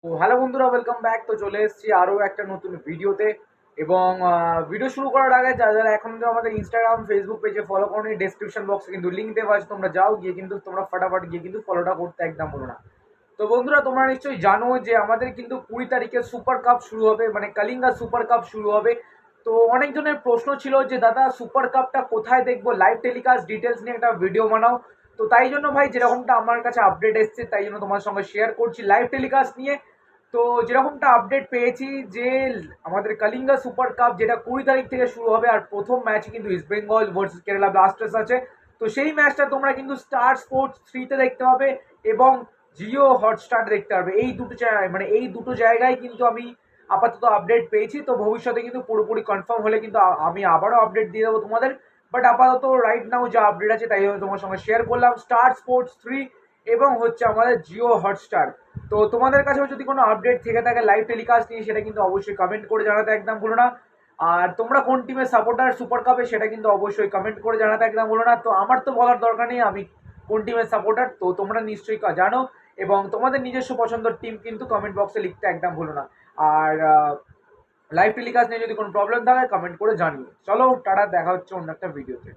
তো হ্যালো বন্ধুরা, welcome back. তো চলে এসেছি আরও একটা নতুন ভিডিওতে। এবং ভিডিও শুরু করার আগে যারা যারা এখন আমাদের ইনস্টাগ্রাম ফেসবুক পেজে ফলো করো, ডেসক্রিপশন বক্সে কিন্তু লিঙ্ক দেওয়া আছে, তোমরা যাও গিয়ে কিন্তু তোমরা ফটাফট গিয়ে কিন্তু ফলোটা করতে একদম ভুলো না। তো বন্ধুরা, তোমরা নিশ্চয়ই জানো যে আমাদের কিন্তু 20 তারিখে সুপার কাপ শুরু হবে, মানে কালিঙ্গা সুপার কাপ শুরু হবে। তো অনেকজনের প্রশ্ন ছিল যে দাদা সুপার কাপটা কোথায় দেখবো, লাইভ টেলিকাস্ট ডিটেলস নিয়ে একটা ভিডিও বানাও। তো তাই জন্য ভাই যেরকমটা আমার কাছে আপডেট এসছে তাই জন্য তোমার সঙ্গে শেয়ার করছি লাইভ টেলিকাস্ট নিয়ে। তো যেরকমটা আপডেট পেয়েছি যে আমাদের কালিঙ্গা সুপার কাপ যেটা 20 তারিখ থেকে শুরু হবে, আর প্রথম ম্যাচ কিন্তু east Bengal versus Kerala Blasters আছে। তো সেই ম্যাচটা তোমরা কিন্তু স্টার স্পোর্টস 3-তে দেখতে পাবে এবং জিও হটস্টার দেখতে পাবে। এই দুটো জায়গায়, মানে এই দুটো জায়গায় কিন্তু আমি আপাতত আপডেট পেয়েছি। তো ভবিষ্যতে কিন্তু পুরোপুরি কনফার্ম হলে কিন্তু আমি আবারও আপডেট দিয়ে দেবো তোমাদের। বাট আপাতত রাইট নাও যা আপডেট আছে তাই তোমার সঙ্গে শেয়ার করলাম, স্টার স্পোর্টস 3 এবং হচ্ছে আমাদের জিও হটস্টার। তো তোমাদের কাছেও যদি কোনো আপডেট থেকে থাকে লাইভ টেলিকাস্ট নিয়ে, সেটা কিন্তু অবশ্যই কমেন্ট করে জানাতে একদম ভুলো না। আর তোমরা কোন টিমের সাপোর্টার সুপার কাপে, সেটা কিন্তু অবশ্যই কমেন্ট করে জানাতে একদম ভুলো না। তো আমার তো বলার দরকার নেই আমি কোন টিমের সাপোর্টার, তো তোমরা নিশ্চয়ই জানো। এবং তোমাদের নিজস্ব পছন্দের টিম কিন্তু কমেন্ট বক্সে লিখতে একদম ভুলো না। আর লাইভ টেলিকাস্ট নিয়ে যদি কোনো প্রবলেম থাকে কমেন্ট করে জানিও। চলো টাটা, দেখা হচ্ছে অন্য একটা ভিডিওতে।